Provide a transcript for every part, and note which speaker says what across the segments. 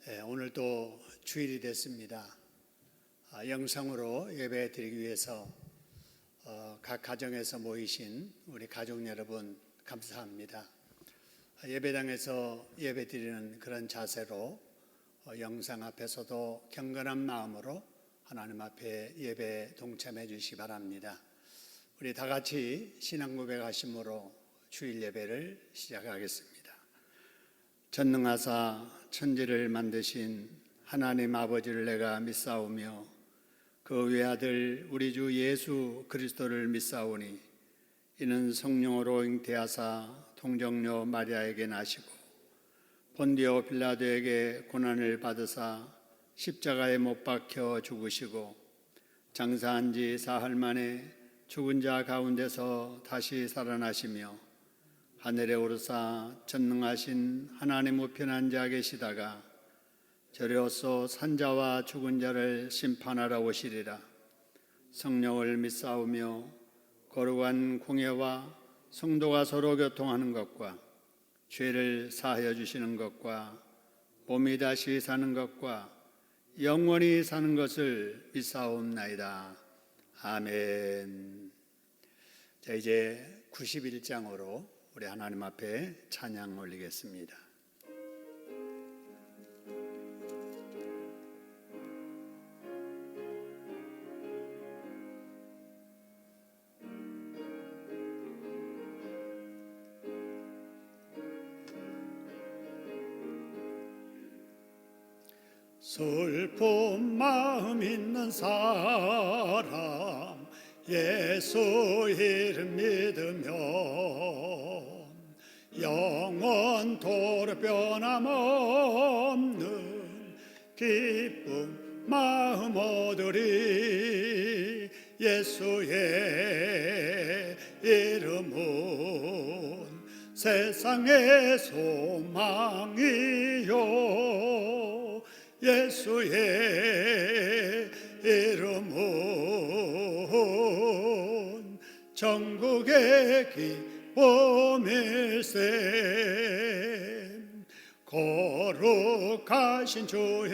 Speaker 1: 오늘도 주일이 됐습니다. 영상으로 예배 드리기 위해서 각 가정에서 모이신 우리 가족 여러분 감사합니다. 예배당에서 예배 드리는 그런 자세로 영상 앞에서도 경건한 마음으로 하나님 앞에 예배 동참해 주시기 바랍니다. 우리 다 같이 신앙 고백하심으로 주일 예배를 시작하겠습니다. 전능하사 천지를 만드신 하나님 아버지를 내가 믿사오며 그 외아들 우리 주 예수 그리스도를 믿사오니 이는 성령으로 잉태하사 동정녀 마리아에게 나시고 본디오 빌라도에게 고난을 받으사 십자가에 못 박혀 죽으시고 장사한 지 사흘 만에 죽은 자 가운데서 다시 살아나시며 하늘에 오르사 전능하신 하나님 우편한 자 계시다가 저리로서 산자와 죽은 자를 심판하러 오시리라. 성령을 믿사오며 거룩한 공예와 성도가 서로 교통하는 것과 죄를 사하여 주시는 것과 몸이 다시 사는 것과 영원히 사는 것을 믿사옵나이다. 아멘. 자, 이제 91장으로 우리 하나님 앞에 찬양 올리겠습니다. 슬픈 마음 있는 사람 예수 이름 믿으면 영원토록 변함없는 기쁨 마음 얻으리. 예수의 이름은 세상의 소망이요 예수의 이름은 전국의 기쁨일세. 거룩하신 주의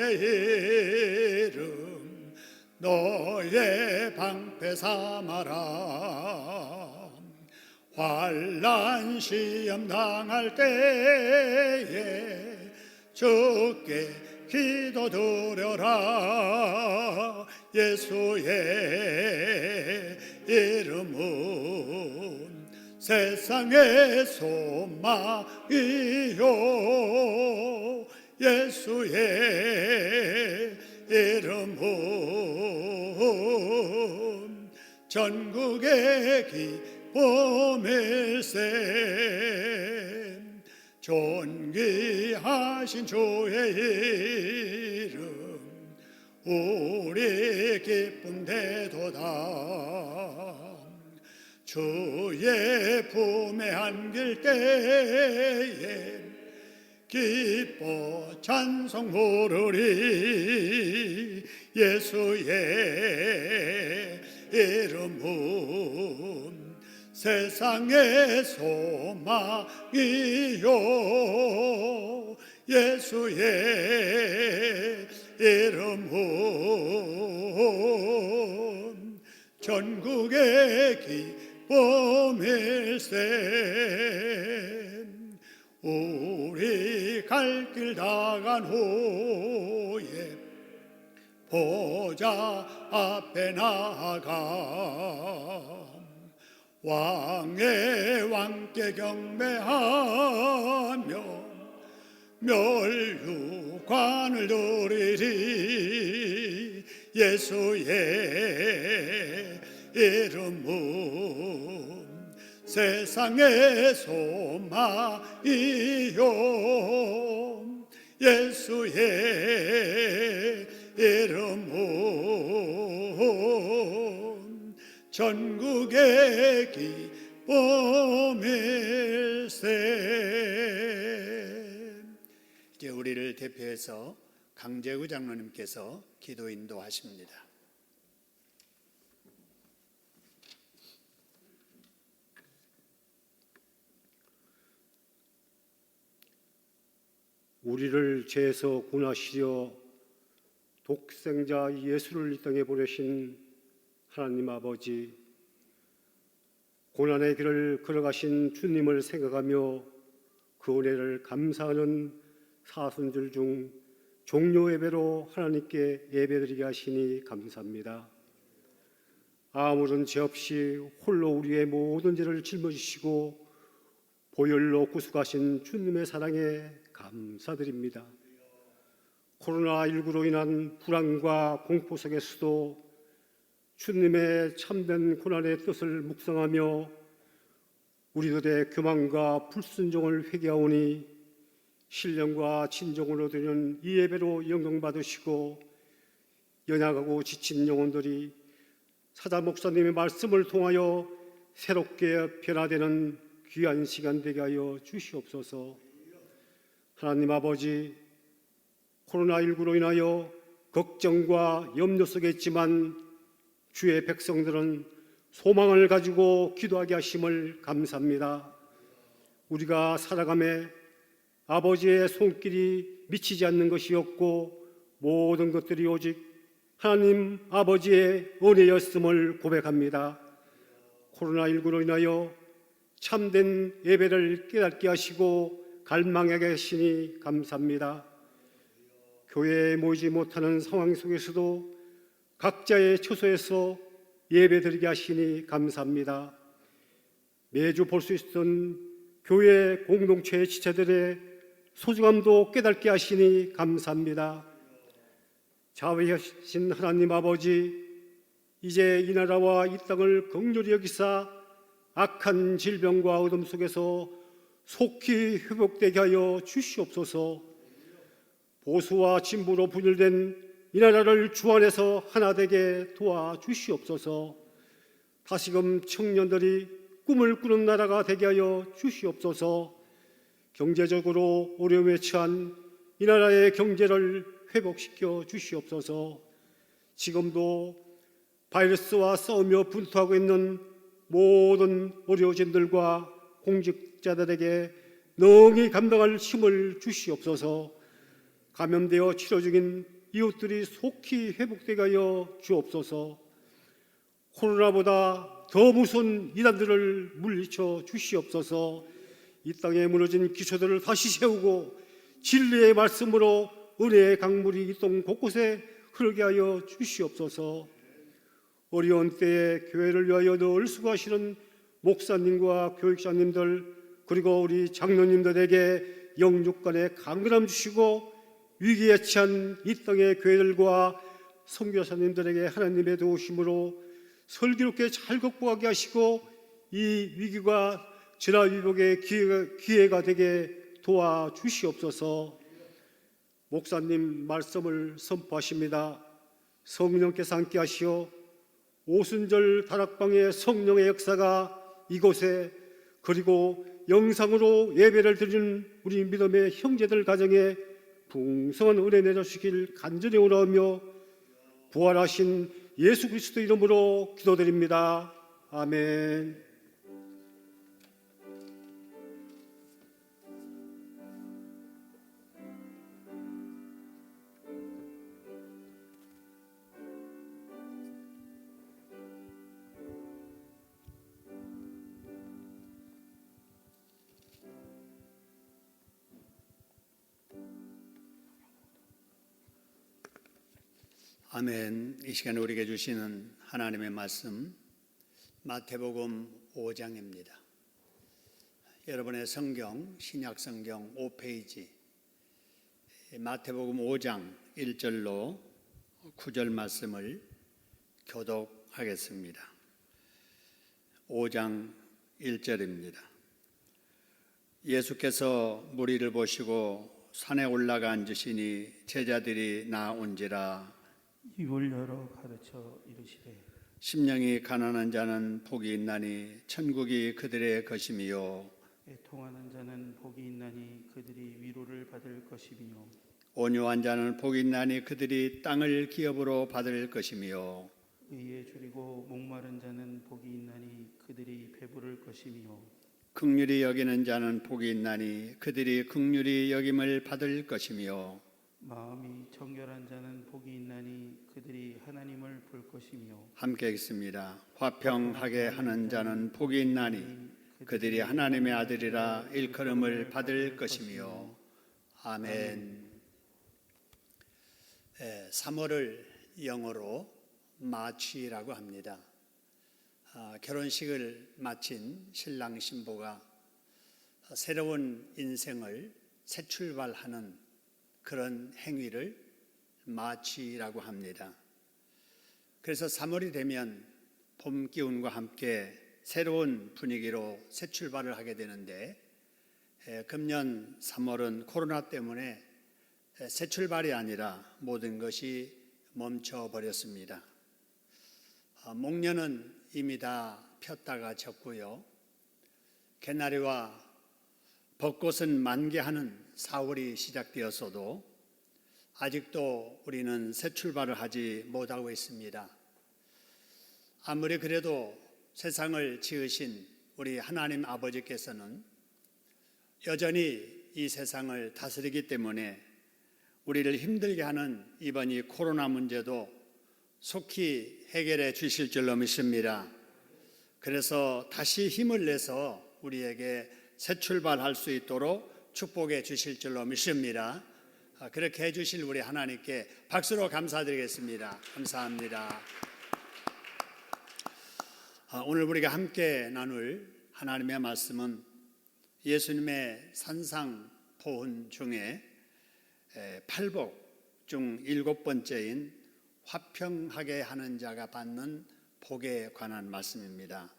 Speaker 1: 이름 너의 방패 삼아라. 환난 시험 당할 때에 주께 기도드려라. 예수의 이름은 세상의 소망이요 예수의 이름은 전국의 기쁨일세. 존귀하신 주의 이름 우리 기쁨 되도다. 주의 품에 안길 때에 기뻐 찬송 부르리. 예수의 이름은 세상의 소망이요 예수의 이름은 전국의 기쁨일세. 우리 갈 길 다 간 후에 보좌 앞에 나가 왕의 왕께 경배하며 멸류관을 누리리. 예수의 이름은 세상의 소망이요 예수의 이름은 전국의 기쁨일세. 이제 우리를 대표해서 강재구 장로님께서 기도 인도하십니다.
Speaker 2: 우리를 죄에서 구원하시려 독생자 예수를 이 땅에 보내신 하나님 아버지, 고난의 길을 걸어가신 주님을 생각하며 그 은혜를 감사하는 사순절 중 종료 예배로 하나님께 예배드리게 하시니 감사합니다. 아무런 죄 없이 홀로 우리의 모든 죄를 짊어지시고 보혈로 구속하신 주님의 사랑에 감사드립니다. 코로나19로 인한 불안과 공포 속에서도 주님의 참된 고난의 뜻을 묵상하며 우리들의 교만과 불순종을 회개하오니 신령과 진정으로 드리는 이 예배로 영광받으시고 연약하고 지친 영혼들이 사자 목사님의 말씀을 통하여 새롭게 변화되는 귀한 시간 되게 하여 주시옵소서. 하나님 아버지, 코로나19로 인하여 걱정과 염려 속에 있지만 주의 백성들은 소망을 가지고 기도하게 하심을 감사합니다. 우리가 살아가며 아버지의 손길이 미치지 않는 것이었고 모든 것들이 오직 하나님 아버지의 은혜였음을 고백합니다. 코로나19로 인하여 참된 예배를 깨닫게 하시고 갈망하게 하시니 감사합니다. 교회에 모이지 못하는 상황 속에서도 각자의 처소에서 예배드리게 하시니 감사합니다. 매주 볼 수 있었던 교회 공동체의 지체들의 소중함도 깨닫게 하시니 감사합니다. 자비하신 하나님 아버지, 이제 이 나라와 이 땅을 긍휼히 여기사 악한 질병과 어둠 속에서 속히 회복되게 하여 주시옵소서. 보수와 진보로 분열된 이 나라를 주 안에서 하나 되게 도와주시옵소서. 다시금 청년들이 꿈을 꾸는 나라가 되게 하여 주시옵소서. 경제적으로 어려움에 처한 이 나라의 경제를 회복시켜 주시옵소서. 지금도 바이러스와 싸우며 분투하고 있는 모든 의료진들과 공직자들에게 능히 감당할 힘을 주시옵소서. 감염되어 치료 중인 이웃들이 속히 회복되게 하여 주옵소서. 코로나보다 더 무서운 이단들을 물리쳐 주시옵소서. 이 땅에 무너진 기초들을 다시 세우고 진리의 말씀으로 은혜의 강물이 이 땅 곳곳에 흐르게 하여 주시옵소서. 어려운 때에 교회를 위하여 늘 수고하시는 목사님과 교육자님들 그리고 우리 장로님들에게 영육간의 강건함 주시고 위기에 처한 이 땅의 교회들과 선교사님들에게 하나님의 도우심으로 슬기롭게 잘 극복하게 하시고 이 위기가 전화위복의 기회가 되게 도와주시옵소서. 목사님 말씀을 선포하십니다. 성령께서 함께 하시어 오순절 다락방의 성령의 역사가 이곳에 그리고 영상으로 예배를 드리는 우리 믿음의 형제들 가정에 풍성한 은혜 내려주시길 간절히 원하며 부활하신 예수 그리스도 이름으로 기도드립니다. 아멘.
Speaker 1: 아멘. 이 시간에 우리에게 주시는 하나님의 말씀 마태복음 5장입니다. 여러분의 성경 신약 성경 5페이지 마태복음 5장 1절로 9절 말씀을 교독하겠습니다. 5장 1절입니다. 예수께서 무리를 보시고 산에 올라가 앉으시니 제자들이 나온지라
Speaker 3: 입을 열어 가르쳐 이르시되
Speaker 1: 심령이 가난한 자는 복이 있나니 천국이 그들의 것임이요
Speaker 3: 애통하는 자는 복이 있나니 그들이 위로를 받을 것이며
Speaker 1: 온유한 자는 복이 있나니 그들이 땅을 기업으로 받을 것이며
Speaker 3: 의에 줄이고 목마른 자는 복이 있나니 그들이 배부를 것이며
Speaker 1: 긍휼히 여기는 자는 복이 있나니 그들이 긍휼히 여김을 받을 것이며
Speaker 3: 마음이 정결한 자는 복이 있나니 그들이 하나님을 볼 것이며
Speaker 1: 함께 읽습니다. 화평하게 하는 자는 복이 있나니 그들이 하나님의 아들이라 일컬음을 받을 것이며 아멘. 3월을 영어로 마취라고 합니다. 결혼식을 마친 신랑 신부가 새로운 인생을 새 출발하는 그런 행위를 마취라고 합니다. 그래서 3월이 되면 봄 기운과 함께 새로운 분위기로 새 출발을 하게 되는데 금년 3월은 코로나 때문에 새 출발이 아니라 모든 것이 멈춰버렸습니다. 목련은 이미 다 폈다가 졌고요. 개나리와 벚꽃은 만개하는 4월이 시작되었어도 아직도 우리는 새 출발을 하지 못하고 있습니다. 아무리 그래도 세상을 지으신 우리 하나님 아버지께서는 여전히 이 세상을 다스리기 때문에 우리를 힘들게 하는 이번 이 코로나 문제도 속히 해결해 주실 줄로 믿습니다. 그래서 다시 힘을 내서 우리에게 새 출발할 수 있도록 축복해 주실 줄로 믿습니다. 그렇게 해주실 우리 하나님께 박수로 감사드리겠습니다. 감사합니다. 오늘 우리가 함께 나눌 하나님의 말씀은 예수님의 산상포훈 중에 팔복 중 7번째인 화평하게 하는 자가 받는 복에 관한 말씀입니다.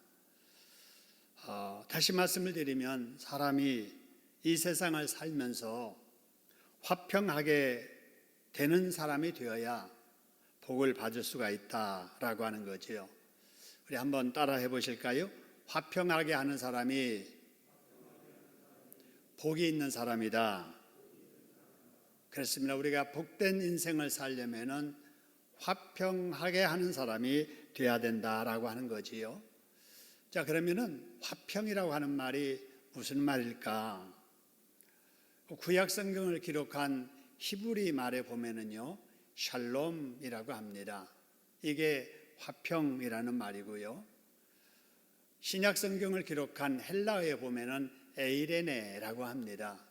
Speaker 1: 다시 말씀을 드리면 사람이 이 세상을 살면서 화평하게 되는 사람이 되어야 복을 받을 수가 있다라고 하는 거지요. 우리 한번 따라 해보실까요? 화평하게 하는 사람이 복이 있는 사람이다. 그렇습니다. 우리가 복된 인생을 살려면은 화평하게 하는 사람이 돼야 된다라고 하는 거지요. 자, 그러면은 화평이라고 하는 말이 무슨 말일까? 구약 성경을 기록한 히브리 말에 보면은요, 샬롬이라고 합니다. 이게 화평이라는 말이고요. 신약 성경을 기록한 헬라어에 보면은 에이레네라고 합니다.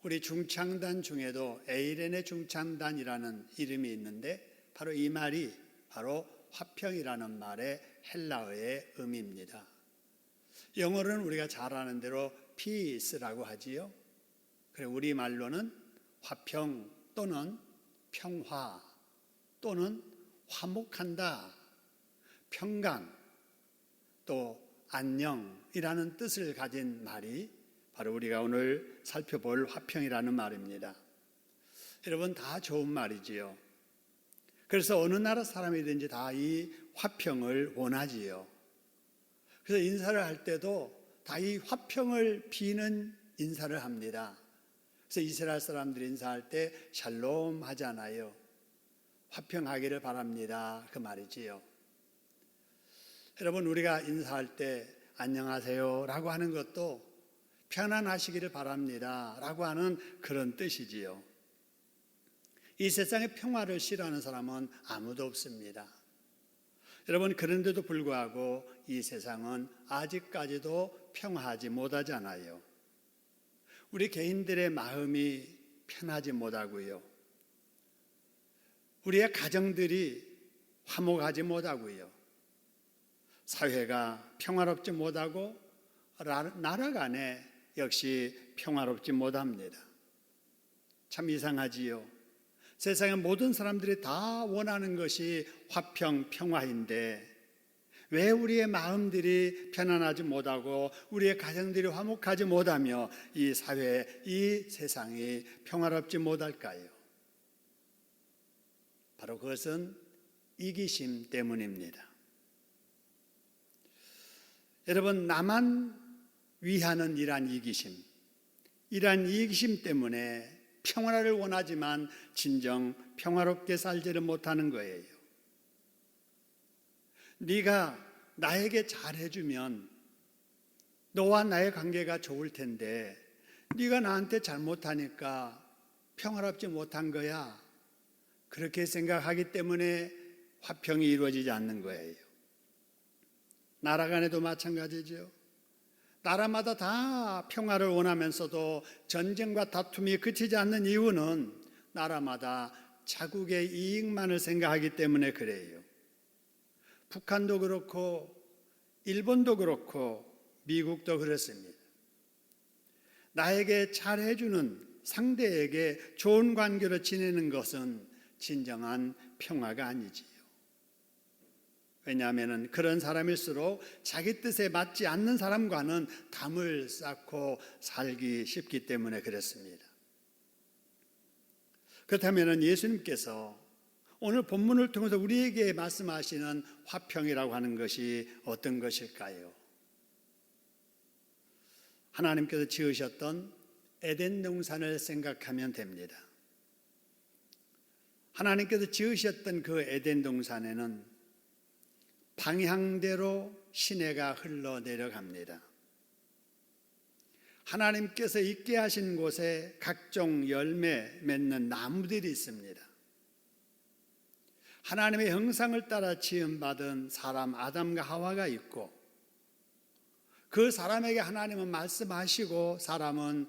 Speaker 1: 우리 중창단 중에도 에이레네 중창단이라는 이름이 있는데 바로 이 말이 바로 화평이라는 말의 헬라어의 의미입니다. 영어로는 우리가 잘 아는 대로 peace라고 하지요. 그리고 우리 말로는 화평 또는 평화 또는 화목한다, 평강 또 안녕이라는 뜻을 가진 말이 바로 우리가 오늘 살펴볼 화평이라는 말입니다. 여러분, 다 좋은 말이지요. 그래서 어느 나라 사람이든지 다 이 화평을 원하지요. 그래서 인사를 할 때도 다 이 화평을 비는 인사를 합니다. 그래서 이스라엘 사람들이 인사할 때 샬롬 하잖아요. 화평하기를 바랍니다. 그 말이지요. 여러분, 우리가 인사할 때 안녕하세요 라고 하는 것도 편안하시기를 바랍니다 라고 하는 그런 뜻이지요. 이 세상에 평화를 싫어하는 사람은 아무도 없습니다. 여러분, 그런데도 불구하고 이 세상은 아직까지도 평화하지 못하잖아요. 우리 개인들의 마음이 편하지 못하고요. 우리의 가정들이 화목하지 못하고요. 사회가 평화롭지 못하고 나라 간에 역시 평화롭지 못합니다. 참 이상하지요. 세상의 모든 사람들이 다 원하는 것이 화평, 평화인데 왜 우리의 마음들이 편안하지 못하고 우리의 가정들이 화목하지 못하며 이 사회, 이 세상이 평화롭지 못할까요? 바로 그것은 이기심 때문입니다. 여러분, 나만 위하는 이러한 이기심 때문에 평화를 원하지만 진정 평화롭게 살지를 못하는 거예요. 네가 나에게 잘해주면 너와 나의 관계가 좋을 텐데 네가 나한테 잘못하니까 평화롭지 못한 거야. 그렇게 생각하기 때문에 화평이 이루어지지 않는 거예요. 나라 간에도 마찬가지죠. 나라마다 다 평화를 원하면서도 전쟁과 다툼이 그치지 않는 이유는 나라마다 자국의 이익만을 생각하기 때문에 그래요. 북한도 그렇고 일본도 그렇고 미국도 그렇습니다. 나에게 잘해주는 상대에게 좋은 관계로 지내는 것은 진정한 평화가 아니지요. 왜냐하면 그런 사람일수록 자기 뜻에 맞지 않는 사람과는 담을 쌓고 살기 쉽기 때문에 그렇습니다. 그렇다면 예수님께서 오늘 본문을 통해서 우리에게 말씀하시는 화평이라고 하는 것이 어떤 것일까요? 하나님께서 지으셨던 에덴 동산을 생각하면 됩니다. 하나님께서 지으셨던 그 에덴 동산에는 방향대로 시내가 흘러내려갑니다. 하나님께서 있게 하신 곳에 각종 열매 맺는 나무들이 있습니다. 하나님의 형상을 따라 지음받은 사람 아담과 하와가 있고, 그 사람에게 하나님은 말씀하시고 사람은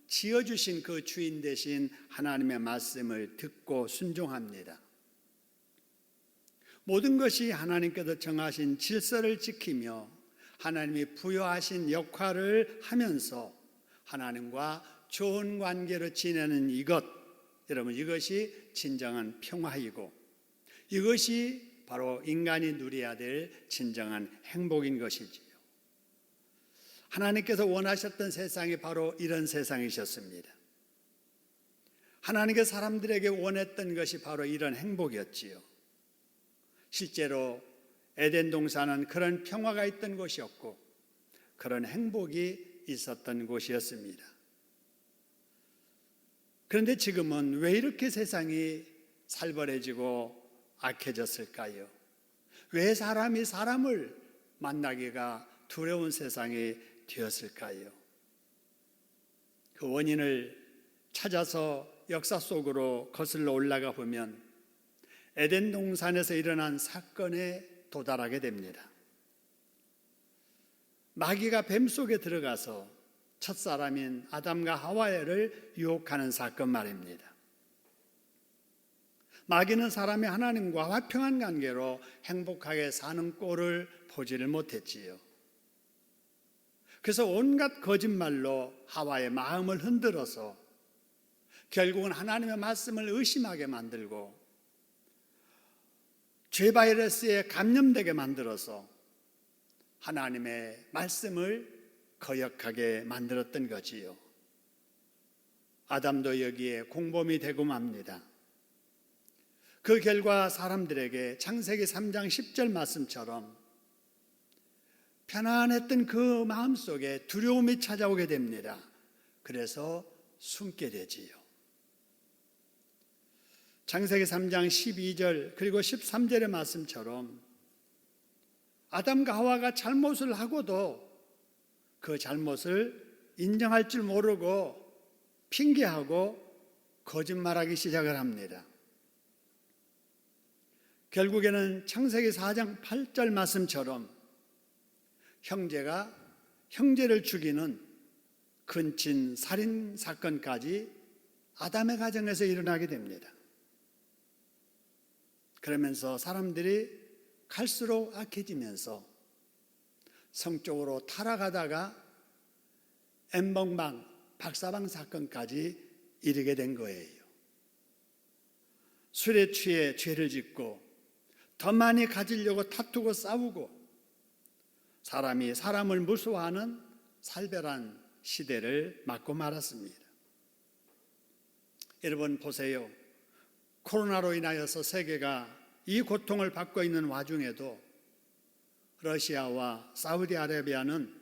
Speaker 1: 지어주신 그 주인 대신 하나님의 말씀을 듣고 순종합니다. 모든 것이 하나님께서 정하신 질서를 지키며 하나님이 부여하신 역할을 하면서 하나님과 좋은 관계로 지내는 이것, 여러분, 이것이 진정한 평화이고 이것이 바로 인간이 누려야 될 진정한 행복인 것이지요. 하나님께서 원하셨던 세상이 바로 이런 세상이셨습니다. 하나님께서 사람들에게 원했던 것이 바로 이런 행복이었지요. 실제로 에덴 동산은 그런 평화가 있던 곳이었고 그런 행복이 있었던 곳이었습니다. 그런데 지금은 왜 이렇게 세상이 살벌해지고 악해졌을까요? 왜 사람이 사람을 만나기가 두려운 세상이 되었을까요? 그 원인을 찾아서 역사 속으로 거슬러 올라가 보면 에덴 동산에서 일어난 사건에 도달하게 됩니다. 마귀가 뱀 속에 들어가서 첫사람인 아담과 하와를 유혹하는 사건 말입니다. 마귀는 사람이 하나님과 화평한 관계로 행복하게 사는 꼴을 보지를 못했지요. 그래서 온갖 거짓말로 하와의 마음을 흔들어서 결국은 하나님의 말씀을 의심하게 만들고 죄 바이러스에 감염되게 만들어서 하나님의 말씀을 거역하게 만들었던 거지요. 아담도 여기에 공범이 되고 맙니다. 그 결과 사람들에게 창세기 3장 10절 말씀처럼 편안했던 그 마음속에 두려움이 찾아오게 됩니다. 그래서 숨게 되지요. 창세기 3장 12절 그리고 13절의 말씀처럼 아담과 하와가 잘못을 하고도 그 잘못을 인정할 줄 모르고 핑계하고 거짓말하기 시작을 합니다. 결국에는 창세기 4장 8절 말씀처럼 형제가 형제를 죽이는 근친 살인 사건까지 아담의 가정에서 일어나게 됩니다. 그러면서 사람들이 갈수록 악해지면서 성적으로 타락하다가 엠번방, 박사방 사건까지 이르게 된 거예요. 술에 취해 죄를 짓고 더 많이 가지려고 다투고 싸우고 사람이 사람을 무서워하는 살벌한 시대를 맞고 말았습니다. 여러분 보세요. 코로나로 인하여서 세계가 이 고통을 받고 있는 와중에도 러시아와 사우디아라비아는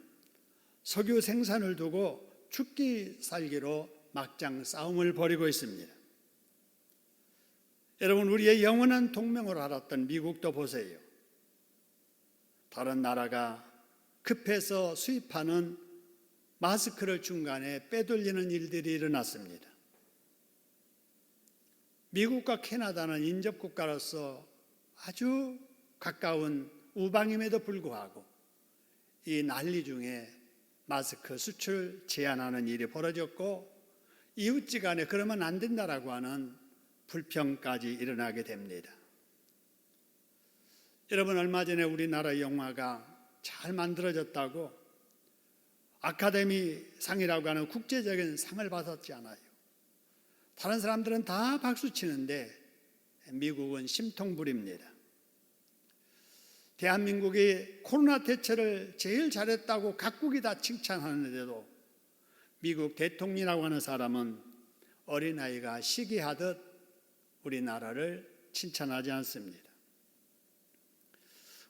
Speaker 1: 석유 생산을 두고 죽기 살기로 막장 싸움을 벌이고 있습니다. 여러분, 우리의 영원한 동맹으로 알았던 미국도 보세요. 다른 나라가 급해서 수입하는 마스크를 중간에 빼돌리는 일들이 일어났습니다. 미국과 캐나다는 인접국가로서 아주 가까운 우방임에도 불구하고 이 난리 중에 마스크 수출 제한하는 일이 벌어졌고 이웃지간에 그러면 안 된다라고 하는 불평까지 일어나게 됩니다. 여러분, 얼마 전에 우리나라 영화가 잘 만들어졌다고 아카데미 상이라고 하는 국제적인 상을 받았지 않아요. 다른 사람들은 다 박수 치는데 미국은 심통부립니다. 대한민국이 코로나 대처를 제일 잘했다고 각국이 다 칭찬하는데도 미국 대통령이라고 하는 사람은 어린아이가 시기하듯 우리나라를 칭찬하지 않습니다.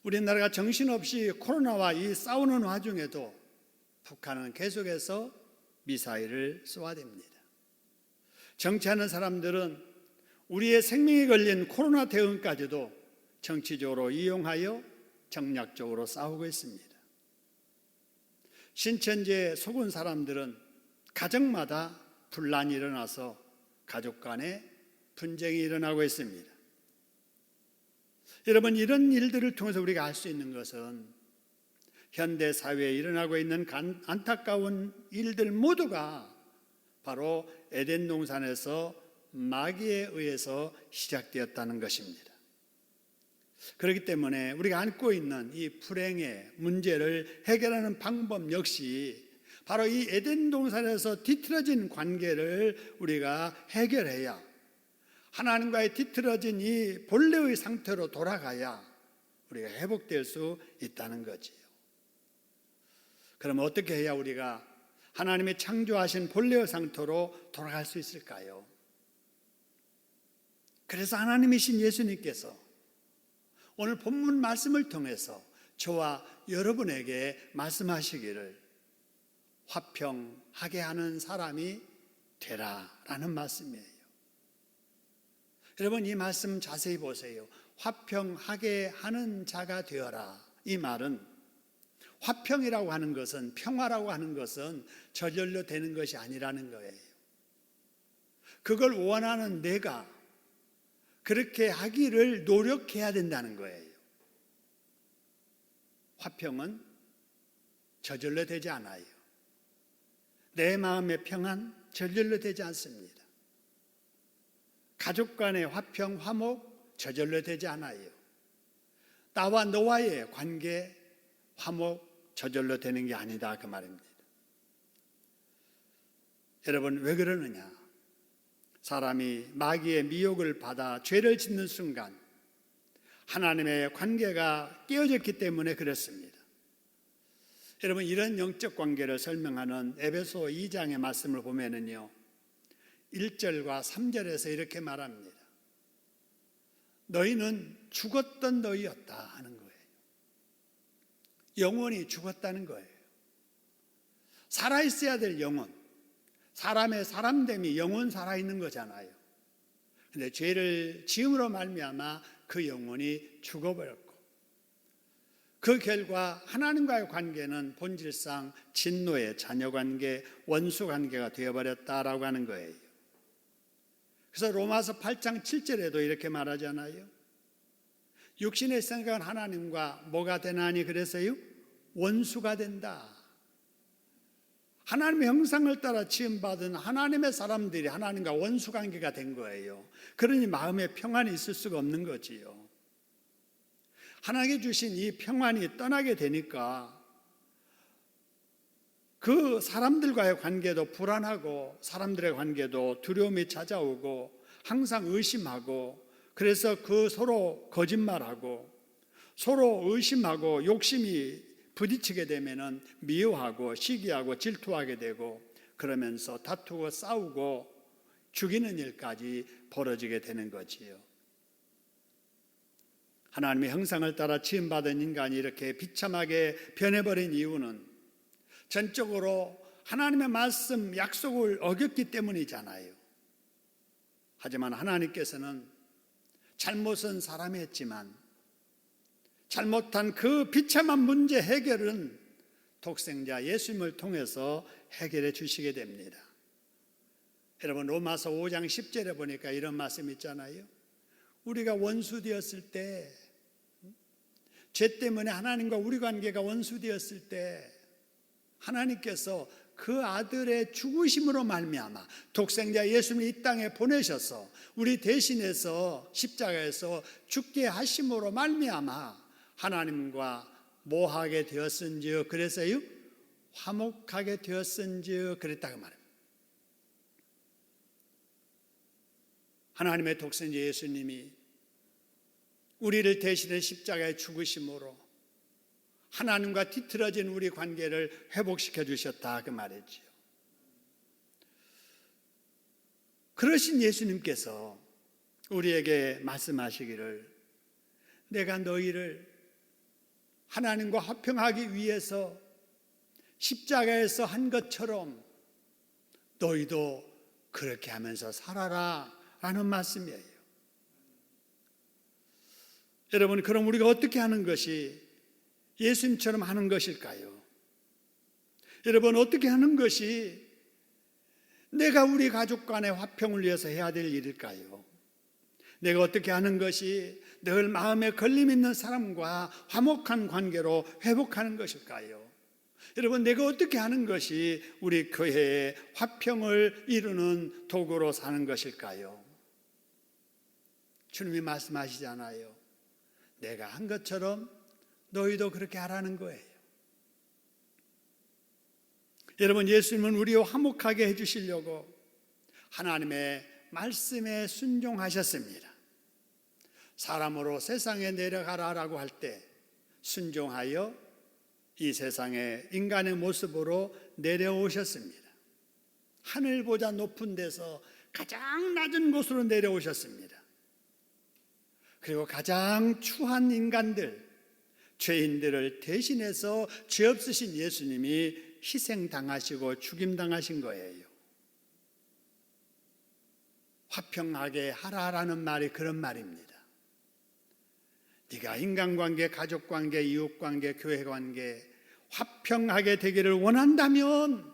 Speaker 1: 우리나라가 정신없이 코로나와 이 싸우는 와중에도 북한은 계속해서 미사일을 쏘아댑니다. 정치하는 사람들은 우리의 생명이 걸린 코로나 대응까지도 정치적으로 이용하여 정략적으로 싸우고 있습니다. 신천지에 속은 사람들은 가정마다 분란이 일어나서 가족 간에 분쟁이 일어나고 있습니다. 여러분, 이런 일들을 통해서 우리가 알 수 있는 것은 현대 사회에 일어나고 있는 안타까운 일들 모두가 바로 에덴 동산에서 마귀에 의해서 시작되었다는 것입니다. 그렇기 때문에 우리가 안고 있는 이 불행의 문제를 해결하는 방법 역시 바로 이 에덴 동산에서 뒤틀어진 관계를 우리가 해결해야, 하나님과의 뒤틀어진 이 본래의 상태로 돌아가야 우리가 회복될 수 있다는 거지요. 그럼 어떻게 해야 우리가 하나님이 창조하신 본래의 상태로 돌아갈 수 있을까요? 그래서 하나님이신 예수님께서 오늘 본문 말씀을 통해서 저와 여러분에게 말씀하시기를 화평하게 하는 사람이 되라라는 말씀이에요. 여러분, 이 말씀 자세히 보세요. 화평하게 하는 자가 되어라. 이 말은 화평이라고 하는 것은, 평화라고 하는 것은 저절로 되는 것이 아니라는 거예요. 그걸 원하는 내가 그렇게 하기를 노력해야 된다는 거예요. 화평은 저절로 되지 않아요. 내 마음의 평안 저절로 되지 않습니다. 가족 간의 화평, 화목 저절로 되지 않아요. 나와 너와의 관계, 화목 저절로 되는 게 아니다, 그 말입니다. 여러분, 왜 그러느냐? 사람이 마귀의 미혹을 받아 죄를 짓는 순간 하나님의 관계가 깨어졌기 때문에 그렇습니다. 여러분, 이런 영적 관계를 설명하는 에베소 2장의 말씀을 보면은요, 1절과 3절에서 이렇게 말합니다. 너희는 죽었던 너희였다 하는 거예요. 영혼이 죽었다는 거예요. 살아있어야 될 영혼, 사람의 사람됨이 영혼 살아있는 거잖아요. 그런데 죄를 지음으로 말미암아 그 영혼이 죽어버렸고, 그 결과 하나님과의 관계는 본질상 진노의 자녀관계, 원수관계가 되어버렸다라고 하는 거예요. 그래서 로마서 8장 7절에도 이렇게 말하잖아요. 육신의 생각은 하나님과 뭐가 되나니 그래서요? 원수가 된다. 하나님의 형상을 따라 지음받은 하나님의 사람들이 하나님과 원수관계가 된 거예요. 그러니 마음에 평안이 있을 수가 없는 거지요. 하나님께 주신 이 평안이 떠나게 되니까 그 사람들과의 관계도 불안하고 사람들의 관계도 두려움이 찾아오고 항상 의심하고, 그래서 그 서로 거짓말하고 서로 의심하고 욕심이 부딪히게 되면은 미워하고 시기하고 질투하게 되고, 그러면서 다투고 싸우고 죽이는 일까지 벌어지게 되는 거지요. 하나님의 형상을 따라 지음받은 인간이 이렇게 비참하게 변해버린 이유는 전적으로 하나님의 말씀, 약속을 어겼기 때문이잖아요. 하지만 하나님께서는 잘못은 사람이 했지만 잘못한 그 비참한 문제 해결은 독생자 예수님을 통해서 해결해 주시게 됩니다. 여러분, 로마서 5장 10절에 보니까 이런 말씀 있잖아요. 우리가 원수 되었을 때, 죄 때문에 하나님과 우리 관계가 원수 되었을 때 하나님께서 그 아들의 죽으심으로 말미암아 독생자 예수님을 이 땅에 보내셔서 우리 대신해서 십자가에서 죽게 하심으로 말미암아 하나님과 뭐하게 되었은지요? 그래서요, 화목하게 되었은지요? 그랬다고 말합니다. 하나님의 독생자 예수님이 우리를 대신해 십자가에 죽으심으로 하나님과 뒤틀어진 우리 관계를 회복시켜 주셨다, 그 말이지요. 그러신 예수님께서 우리에게 말씀하시기를, 내가 너희를 하나님과 화평하기 위해서 십자가에서 한 것처럼 너희도 그렇게 하면서 살아라 라는 말씀이에요. 여러분, 그럼 우리가 어떻게 하는 것이 예수님처럼 하는 것일까요? 여러분, 어떻게 하는 것이 내가 우리 가족 간의 화평을 위해서 해야 될 일일까요? 내가 어떻게 하는 것이 늘 마음에 걸림 있는 사람과 화목한 관계로 회복하는 것일까요? 여러분, 내가 어떻게 하는 것이 우리 교회의 화평을 이루는 도구로 사는 것일까요? 주님이 말씀하시잖아요. 내가 한 것처럼 너희도 그렇게 하라는 거예요. 여러분, 예수님은 우리와 화목하게 해주시려고 하나님의 말씀에 순종하셨습니다. 사람으로 세상에 내려가라라고 할 때 순종하여 이 세상에 인간의 모습으로 내려오셨습니다. 하늘보다 높은 데서 가장 낮은 곳으로 내려오셨습니다. 그리고 가장 추한 인간들, 죄인들을 대신해서 죄 없으신 예수님이 희생당하시고 죽임당하신 거예요. 화평하게 하라라는 말이 그런 말입니다. 네가 인간관계, 가족관계, 이웃관계, 교회관계 화평하게 되기를 원한다면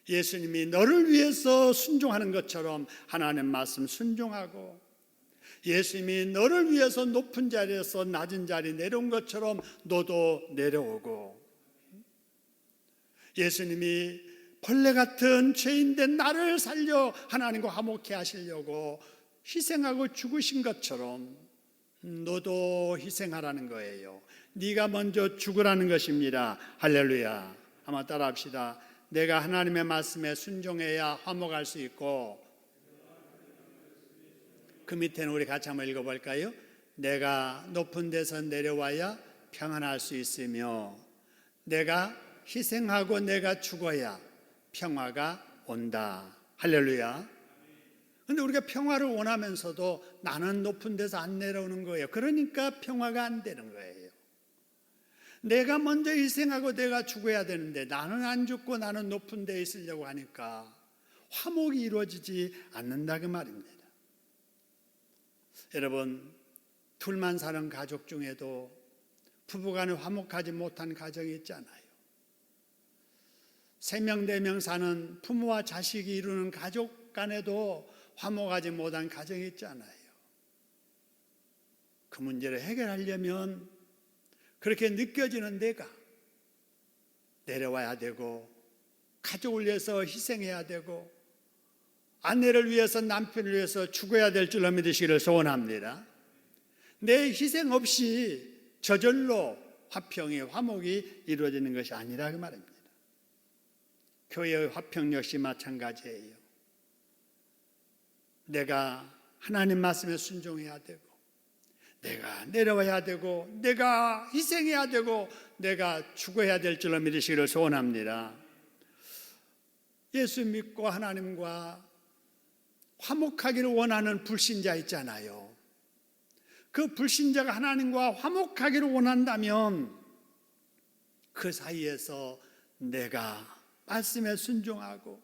Speaker 1: 예수님이 너를 위해서 순종하는 것처럼 하나님 말씀 순종하고, 예수님이 너를 위해서 높은 자리에서 낮은 자리 내려온 것처럼 너도 내려오고, 예수님이 벌레 같은 죄인된 나를 살려 하나님과 화목케 하시려고 희생하고 죽으신 것처럼 너도 희생하라는 거예요. 네가 먼저 죽으라는 것입니다. 할렐루야. 한번 따라합시다. 내가 하나님의 말씀에 순종해야 화목할 수 있고, 그 밑에는 우리 같이 한번 읽어볼까요? 내가 높은 데서 내려와야 평안할 수 있으며, 내가 희생하고 내가 죽어야 평화가 온다. 할렐루야. 그런데 우리가 평화를 원하면서도 나는 높은 데서 안 내려오는 거예요. 그러니까 평화가 안 되는 거예요. 내가 먼저 희생하고 내가 죽어야 되는데 나는 안 죽고 나는 높은 데에 있으려고 하니까 화목이 이루어지지 않는다, 그 말입니다. 여러분, 둘만 사는 가족 중에도 부부간에 화목하지 못한 가정이 있잖아요. 3명, 4명 사는 부모와 자식이 이루는 가족 간에도 화목하지 못한 가정이 있잖아요. 그 문제를 해결하려면 그렇게 느껴지는 내가 내려와야 되고, 가족을 위해서 희생해야 되고, 아내를 위해서, 남편을 위해서 죽어야 될 줄로 믿으시기를 소원합니다. 내 희생 없이 저절로 화평이, 화목이 이루어지는 것이 아니라 그 말입니다. 교회의 화평 역시 마찬가지예요. 내가 하나님 말씀에 순종해야 되고, 내가 내려와야 되고, 내가 희생해야 되고, 내가 죽어야 될 줄로 믿으시기를 소원합니다. 예수 믿고 하나님과 화목하기를 원하는 불신자 있잖아요. 그 불신자가 하나님과 화목하기를 원한다면 그 사이에서 내가 말씀에 순종하고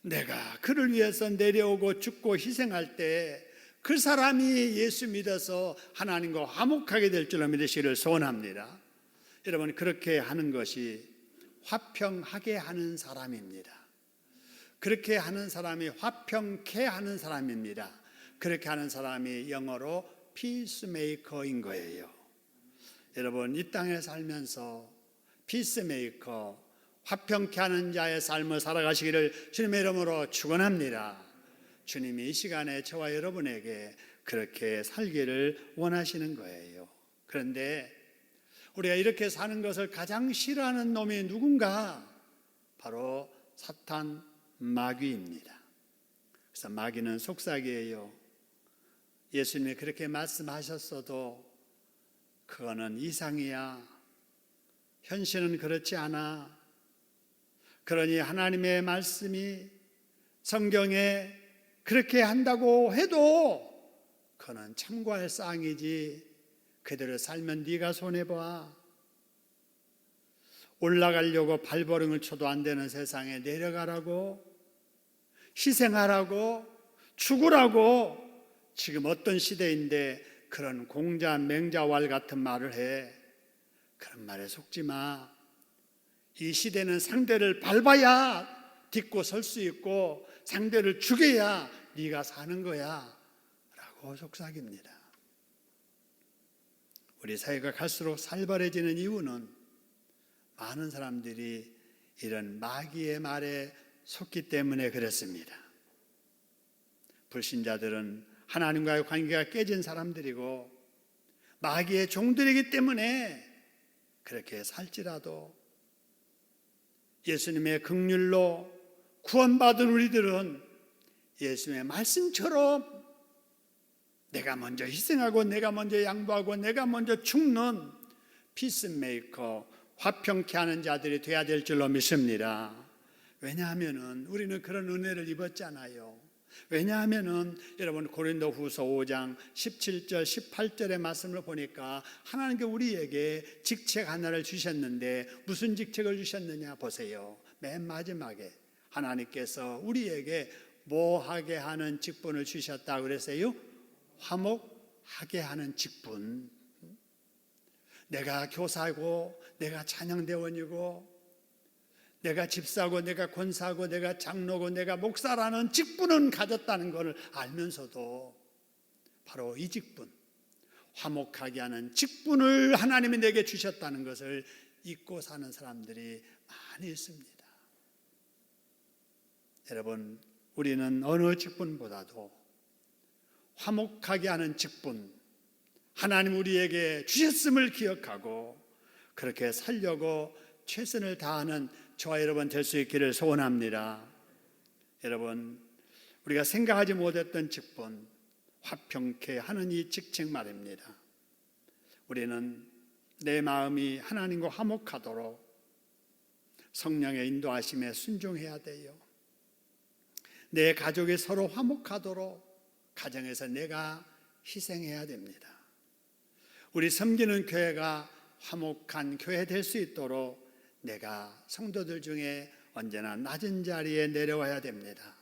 Speaker 1: 내가 그를 위해서 내려오고 죽고 희생할 때 그 사람이 예수 믿어서 하나님과 화목하게 될 줄로 믿으시기를 소원합니다. 여러분, 그렇게 하는 것이 화평하게 하는 사람입니다. 그렇게 하는 사람이 화평케 하는 사람입니다. 그렇게 하는 사람이 영어로 피스메이커인 거예요. 여러분, 이 땅에 살면서 피스메이커, 화평케 하는 자의 삶을 살아가시기를 주님의 이름으로 축원합니다. 주님이 이 시간에 저와 여러분에게 그렇게 살기를 원하시는 거예요. 그런데 우리가 이렇게 사는 것을 가장 싫어하는 놈이 누군가? 바로 사탄, 마귀입니다. 그래서 마귀는 속삭이에요. 예수님이 그렇게 말씀하셨어도 그거는 이상이야. 현실은 그렇지 않아. 그러니 하나님의 말씀이 성경에 그렇게 한다고 해도 그거는 참고할 사항이지. 그대로 살면 네가 손해봐. 올라가려고 발버둥을 쳐도 안 되는 세상에 내려가라고, 희생하라고, 죽으라고. 지금 어떤 시대인데 그런 공자 맹자왈 같은 말을 해. 그런 말에 속지 마. 이 시대는 상대를 밟아야 딛고 설 수 있고 상대를 죽여야 네가 사는 거야 라고 속삭입니다. 우리 사회가 갈수록 살벌해지는 이유는 많은 사람들이 이런 마귀의 말에 속기 때문에 그렇습니다. 불신자들은 하나님과의 관계가 깨진 사람들이고 마귀의 종들이기 때문에 그렇게 살지라도 예수님의 긍휼로 구원받은 우리들은 예수님의 말씀처럼 내가 먼저 희생하고 내가 먼저 양보하고 내가 먼저 죽는 피스메이커, 화평케 하는 자들이 돼야 될 줄로 믿습니다. 왜냐하면 우리는 그런 은혜를 입었잖아요. 왜냐하면 여러분 고린도후서 5장 17절 18절의 말씀을 보니까 하나님께 우리에게 직책 하나를 주셨는데 무슨 직책을 주셨느냐 보세요. 맨 마지막에 하나님께서 우리에게 뭐 하게 하는 직분을 주셨다고 그랬어요? 화목하게 하는 직분. 내가 교사고 내가 찬양대원이고 내가 집사고 내가 권사고 내가 장로고 내가 목사라는 직분은 가졌다는 것을 알면서도 바로 이 직분, 화목하게 하는 직분을 하나님이 내게 주셨다는 것을 잊고 사는 사람들이 많이 있습니다. 여러분, 우리는 어느 직분보다도 화목하게 하는 직분, 하나님 우리에게 주셨음을 기억하고 그렇게 살려고 최선을 다하는 저와 여러분 될 수 있기를 소원합니다. 여러분, 우리가 생각하지 못했던 직분, 화평케 하는 이 직책 말입니다. 우리는 내 마음이 하나님과 화목하도록 성령의 인도하심에 순종해야 돼요. 내 가족이 서로 화목하도록 가정에서 내가 희생해야 됩니다. 우리 섬기는 교회가 화목한 교회 될 수 있도록 내가 성도들 중에 언제나 낮은 자리에 내려와야 됩니다.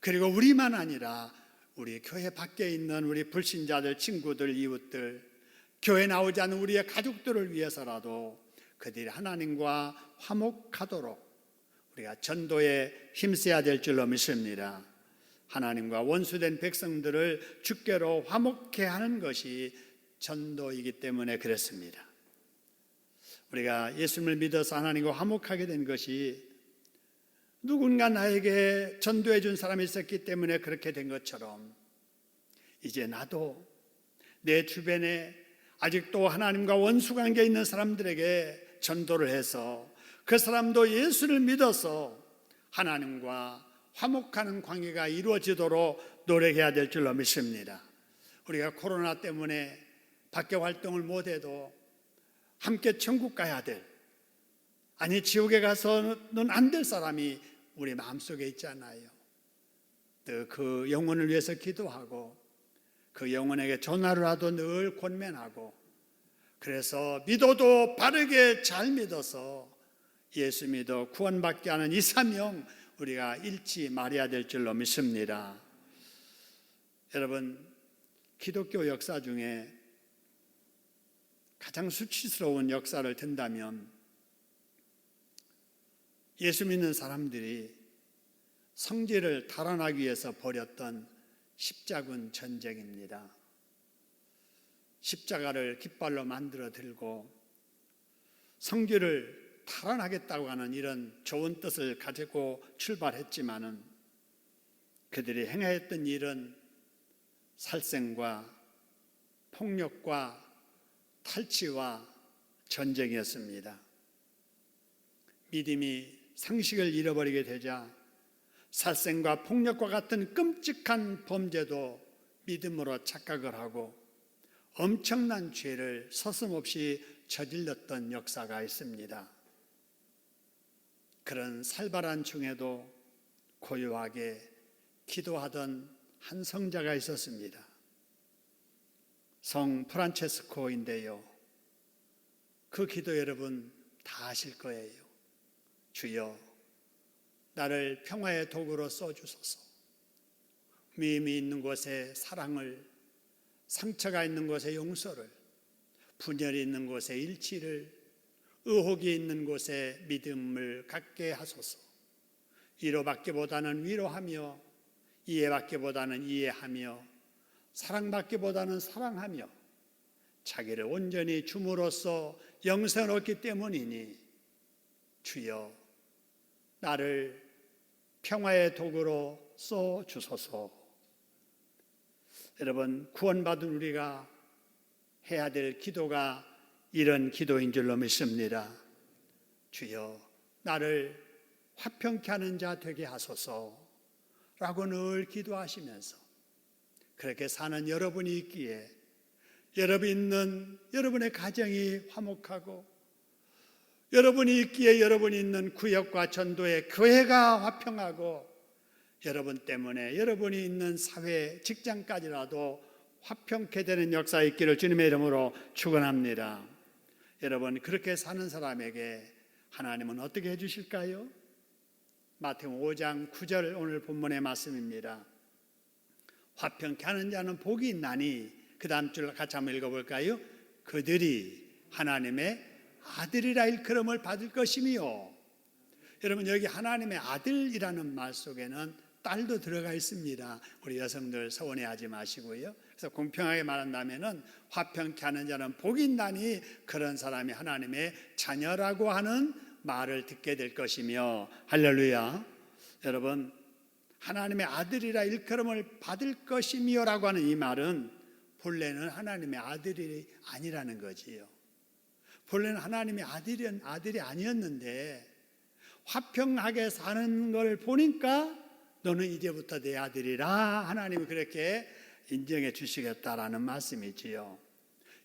Speaker 1: 그리고 우리만 아니라 우리 교회 밖에 있는 우리 불신자들, 친구들, 이웃들, 교회 나오지 않는 우리의 가족들을 위해서라도 그들이 하나님과 화목하도록 우리가 전도에 힘써야 될 줄로 믿습니다. 하나님과 원수된 백성들을 주께로 화목케 하는 것이 전도이기 때문에 그렇습니다. 우리가 예수님을 믿어서 하나님과 화목하게 된 것이 누군가 나에게 전도해 준 사람이 있었기 때문에 그렇게 된 것처럼 이제 나도 내 주변에 아직도 하나님과 원수관계에 있는 사람들에게 전도를 해서 그 사람도 예수를 믿어서 하나님과 화목하는 관계가 이루어지도록 노력해야 될 줄로 믿습니다. 우리가 코로나 때문에 밖에 활동을 못해도 함께 천국 가야 될, 아니 지옥에 가서는 안 될 사람이 우리 마음속에 있잖아요. 또 그 영혼을 위해서 기도하고 그 영혼에게 전화를 하도 늘 권면하고, 그래서 믿어도 바르게 잘 믿어서 예수 믿어 구원받게 하는 이 사명 우리가 잃지 말아야 될 줄로 믿습니다. 여러분, 기독교 역사 중에 가장 수치스러운 역사를 든다면 예수 믿는 사람들이 성질을 탈환하기 위해서 벌였던 십자군 전쟁입니다. 십자가를 깃발로 만들어 들고 성질을 탈환하겠다고 하는 이런 좋은 뜻을 가지고 출발했지만은 그들이 행했던 일은 살생과 폭력과 탈취와 전쟁이었습니다. 믿음이 상식을 잃어버리게 되자 살생과 폭력과 같은 끔찍한 범죄도 믿음으로 착각을 하고 엄청난 죄를 서슴없이 저질렀던 역사가 있습니다. 그런 살벌한 중에도 고요하게 기도하던 한 성자가 있었습니다. 성 프란체스코인데요. 그 기도 여러분 다 아실 거예요. 주여, 나를 평화의 도구로 써주소서. 미움이 있는 곳에 사랑을, 상처가 있는 곳에 용서를, 분열이 있는 곳에 일치를, 의혹이 있는 곳에 믿음을 갖게 하소서. 위로받기보다는 위로하며, 이해받기보다는 이해하며, 사랑받기보다는 사랑하며, 자기를 온전히 줌으로써 영생을 얻기 때문이니 주여, 나를 평화의 도구로 써 주소서. 여러분, 구원받은 우리가 해야 될 기도가 이런 기도인 줄로 믿습니다. 주여, 나를 화평케 하는 자 되게 하소서 라고 늘 기도하시면서 그렇게 사는 여러분이 있기에 여러분의 가정이 화목하고 여러분이 있기에 여러분이 있는 구역과 전도의 교회가 화평하고 여러분 때문에 여러분이 있는 사회, 직장까지라도 화평케 되는 역사 있기를 주님의 이름으로 축원합니다. 여러분, 그렇게 사는 사람에게 하나님은 어떻게 해주실까요? 마태복음 5장 9절 오늘 본문의 말씀입니다. 화평케 하는 자는 복이 있나니, 그 다음 줄 같이 한번 읽어볼까요? 그들이 하나님의 아들이라 일컬음을 받을 것이며. 여러분, 여기 하나님의 아들이라는 말 속에는 딸도 들어가 있습니다. 우리 여성들 서운해하지 마시고요. 그래서 공평하게 말한다면은 화평케 하는 자는 복이 있나니 그런 사람이 하나님의 자녀라고 하는 말을 듣게 될 것이며. 할렐루야. 여러분, 하나님의 아들이라 일컬음을 받을 것이며라고 하는 이 말은 본래는 하나님의 아들이 아니라는 거지요. 본래는 하나님의 아들이 아니었는데 화평하게 사는 걸 보니까 너는 이제부터 내 아들이라 하나님이 그렇게 인정해 주시겠다라는 말씀이지요.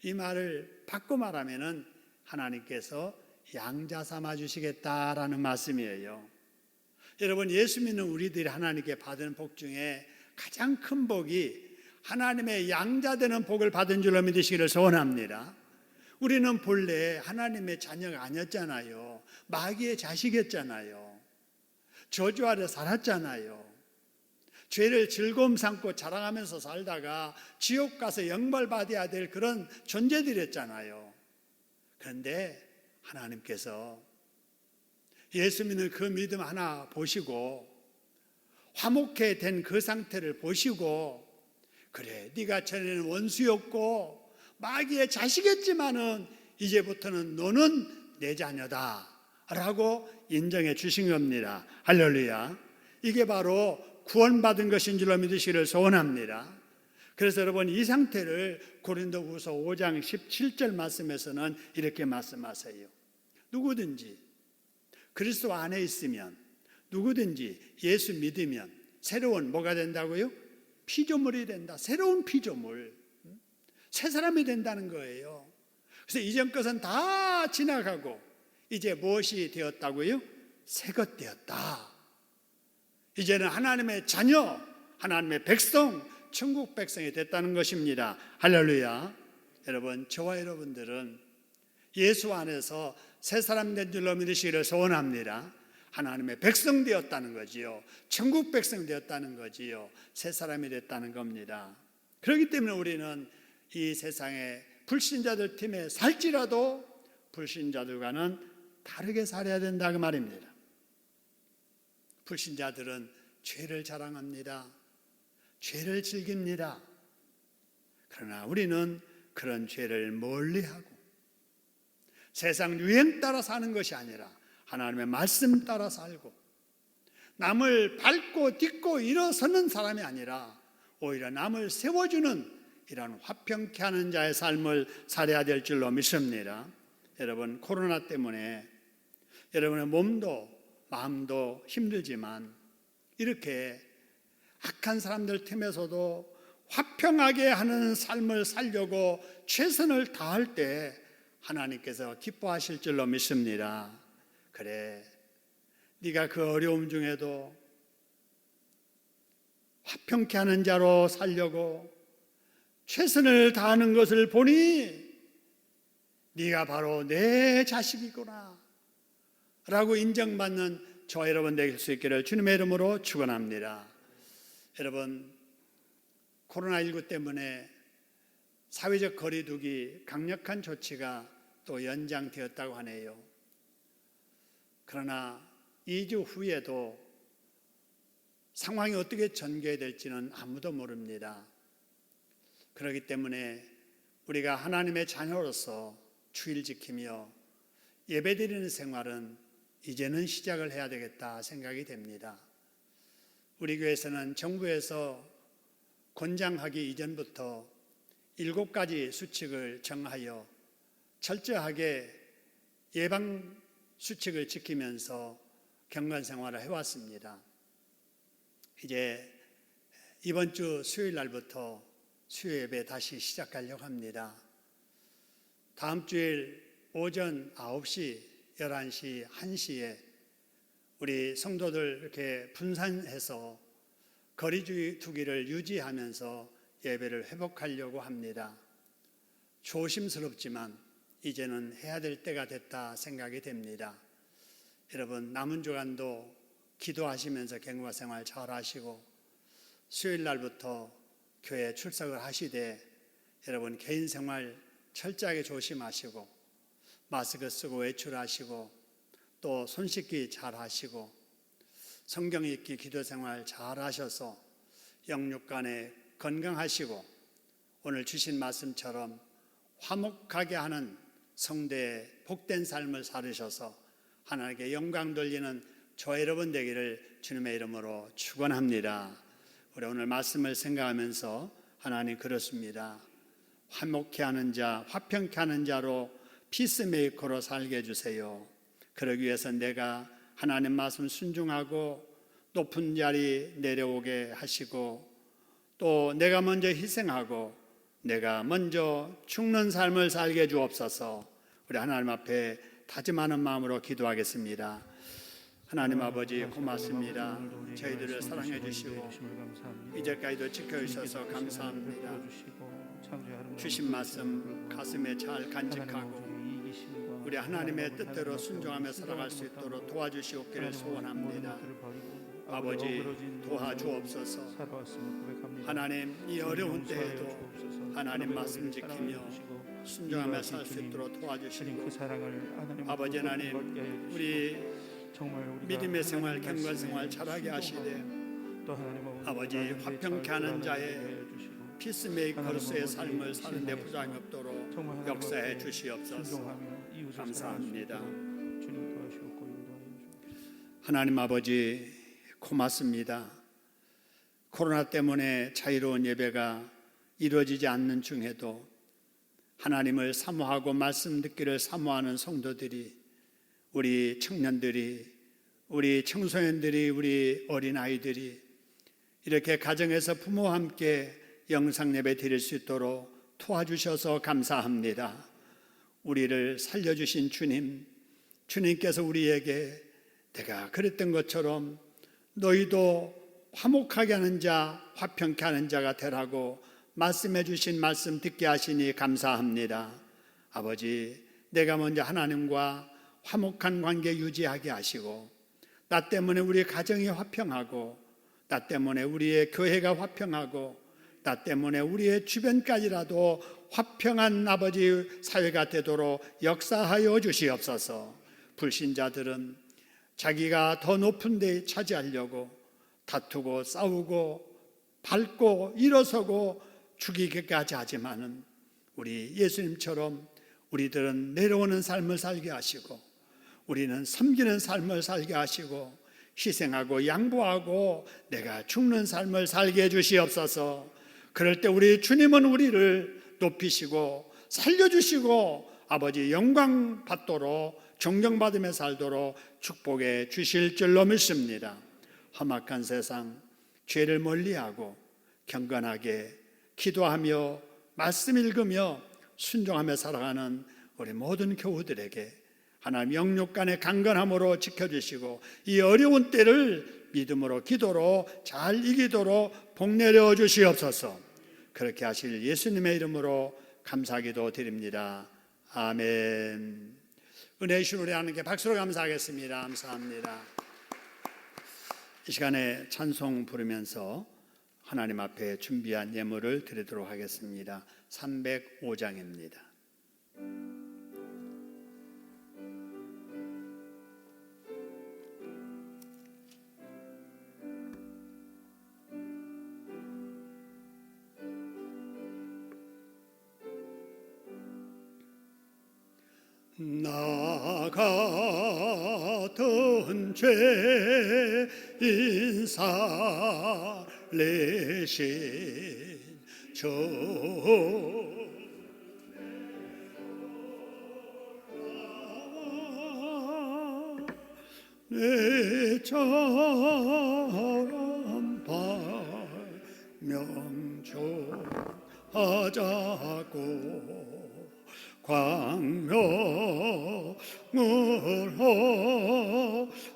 Speaker 1: 이 말을 바꿔 말하면은 하나님께서 양자 삼아 주시겠다라는 말씀이에요. 여러분, 예수 믿는 우리들이 하나님께 받은 복 중에 가장 큰 복이 하나님의 양자 되는 복을 받은 줄로 믿으시기를 소원합니다. 우리는 본래 하나님의 자녀가 아니었잖아요. 마귀의 자식이었잖아요. 저주 아래 살았잖아요. 죄를 즐거움 삼고 자랑하면서 살다가 지옥 가서 영벌받아야 될 그런 존재들이었잖아요. 그런데 하나님께서 예수 믿는 그 믿음 하나 보시고 화목해 된 그 상태를 보시고, 그래, 네가 전에는 원수였고 마귀의 자식이었지만은 이제부터는 너는 내 자녀다 라고 인정해 주신 겁니다. 할렐루야. 이게 바로 구원받은 것인 줄로 믿으시기를 소원합니다. 그래서 여러분, 이 상태를 고린도후서 5장 17절 말씀에서는 이렇게 말씀하세요. 누구든지 그리스도 안에 있으면, 누구든지 예수 믿으면 새로운 뭐가 된다고요? 피조물이 된다. 새로운 피조물, 새 사람이 된다는 거예요. 그래서 이전 것은 다 지나가고 이제 무엇이 되었다고요? 새 것 되었다. 이제는 하나님의 자녀, 하나님의 백성, 천국 백성이 됐다는 것입니다. 할렐루야. 여러분, 저와 여러분들은 예수 안에서 새 사람 된 줄로 믿으시기를 소원합니다. 하나님의 백성 되었다는 거지요. 천국 백성 되었다는 거지요. 새 사람이 됐다는 겁니다. 그렇기 때문에 우리는 이 세상의 불신자들 팀에 살지라도 불신자들과는 다르게 살아야 된다 그 말입니다. 불신자들은 죄를 자랑합니다. 죄를 즐깁니다. 그러나 우리는 그런 죄를 멀리하고 세상 유행 따라 사는 것이 아니라 하나님의 말씀 따라 살고 남을 밟고 딛고 일어서는 사람이 아니라 오히려 남을 세워주는 이런 화평케 하는 자의 삶을 살아야 될 줄로 믿습니다. 여러분, 코로나 때문에 여러분의 몸도 마음도 힘들지만 이렇게 악한 사람들 틈에서도 화평하게 하는 삶을 살려고 최선을 다할 때 하나님께서 기뻐하실 줄로 믿습니다. 그래, 네가 그 어려움 중에도 화평케 하는 자로 살려고 최선을 다하는 것을 보니 네가 바로 내 자식이구나 라고 인정받는 저와 여러분 될 수 있기를 주님의 이름으로 축원합니다. 여러분, 코로나19 때문에 사회적 거리두기 강력한 조치가 또 연장되었다고 하네요. 그러나 2주 후에도 상황이 어떻게 전개될지는 아무도 모릅니다. 그렇기 때문에 우리가 하나님의 자녀로서 주일 지키며 예배드리는 생활은 이제는 시작을 해야 되겠다 생각이 됩니다. 우리 교회에서는 정부에서 권장하기 이전부터 7가지 수칙을 정하여 철저하게 예방 수칙을 지키면서 경건 생활을 해왔습니다. 이제 이번 주 수요일 날부터 수요 예배 다시 시작하려고 합니다. 다음 주일 오전 9시, 11시, 1시에 우리 성도들 이렇게 분산해서 거리두기를 유지하면서 예배를 회복하려고 합니다. 조심스럽지만 이제는 해야 될 때가 됐다 생각이 됩니다. 여러분, 남은 주간도 기도하시면서 경과 생활 잘 하시고 수요일 날부터 교회에 출석을 하시되 여러분 개인 생활 철저하게 조심하시고 마스크 쓰고 외출하시고 또 손 씻기 잘 하시고 성경 읽기 기도 생활 잘 하셔서 영육간에 건강하시고 오늘 주신 말씀처럼 화목하게 하는 성대의 복된 삶을 살으셔서 하나님께 영광 돌리는 저 여러분 되기를 주님의 이름으로 축원합니다. 우리 오늘 말씀을 생각하면서 하나님 그렇습니다. 화목케 하는 자, 화평케 하는 자로 피스메이커로 살게 해주세요. 그러기 위해서 내가 하나님 말씀 순종하고 높은 자리 내려오게 하시고 또 내가 먼저 희생하고 내가 먼저 죽는 삶을 살게 주옵소서. 우리 하나님 앞에 다짐하는 마음으로 기도하겠습니다. 하나님 아버지 고맙습니다. 저희들을 사랑해 주시고 이제까지도 지켜주셔서 감사합니다. 주신 말씀 가슴에 잘 간직하고 우리 하나님의 뜻대로 순종하며 살아갈 수 있도록 도와주시옵기를 소원합니다. 아버지 도와주옵소서. 하나님 이 어려운 때에도 하나님 말씀 지키며 순종하며 살 수 있도록 도와주시고 아버지 하나님 우리 믿음의 생활 경건 생활 잘하게 하시되 아버지 화평케 하는 자의 피스메이커로서의 삶을 사는 데 부담이 없도록 역사해 주시옵소서. 감사합니다. 하나님 아버지 고맙습니다. 코로나 때문에 자유로운 예배가 이루어지지 않는 중에도 하나님을 사모하고 말씀 듣기를 사모하는 성도들이 우리 청년들이 우리 청소년들이 우리 어린아이들이 이렇게 가정에서 부모와 함께 영상 예배 드릴 수 있도록 도와주셔서 감사합니다. 우리를 살려주신 주님, 주님께서 우리에게 내가 그랬던 것처럼 너희도 화목하게 하는 자, 화평케 하는 자가 되라고 말씀해 주신 말씀 듣게 하시니 감사합니다. 아버지, 내가 먼저 하나님과 화목한 관계 유지하게 하시고 나 때문에 우리 가정이 화평하고 나 때문에 우리의 교회가 화평하고 나 때문에 우리의 주변까지라도 화평한 아버지 사회가 되도록 역사하여 주시옵소서. 불신자들은 자기가 더 높은 데 차지하려고 다투고 싸우고 밟고 일어서고 죽이기까지 하지만은 우리 예수님처럼 우리들은 내려오는 삶을 살게 하시고 우리는 섬기는 삶을 살게 하시고 희생하고 양보하고 내가 죽는 삶을 살게 해주시옵소서. 그럴 때 우리 주님은 우리를 높이시고 살려주시고 아버지 영광 받도록 존경받으며 살도록 축복해 주실 줄로 믿습니다. 험악한 세상 죄를 멀리하고 경건하게 기도하며 말씀 읽으며 순종하며 살아가는 우리 모든 교우들에게 하나님 영육 간의 강건함으로 지켜주시고 이 어려운 때를 믿음으로 기도로 잘 이기도록 복 내려 주시옵소서. 그렇게 하실 예수님의 이름으로 감사기도 드립니다. 아멘. 은혜의 주를 우리 하나님께 박수로 감사하겠습니다. 감사합니다. 이 시간에 찬송 부르면서 하나님 앞에 준비한 예물을 드리도록 하겠습니다. 305장입니다. 나 같은 죄인 살리신 주 내처럼 발명종하자고 광명을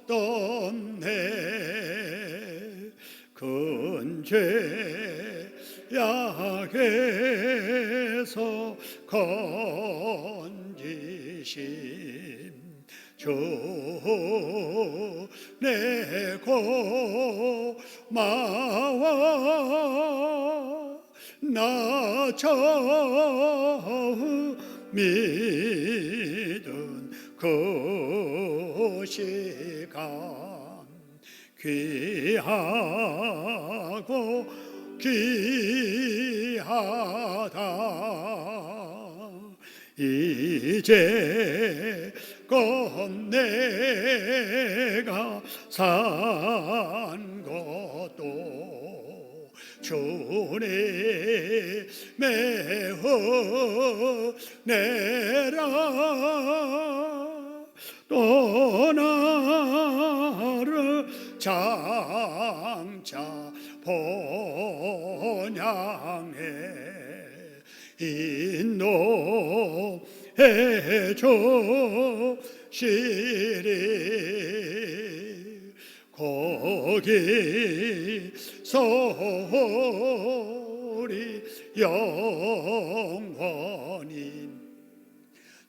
Speaker 1: 얻던 내 근죄악에서 건지심 주 내 고마워 나 처음 믿은 그 시간 귀하고 귀하다 이제껏 내가 산 것도 주님의 은혜라 또 나를 장차 본향해 인도해 주시리 거기서 우리 영원히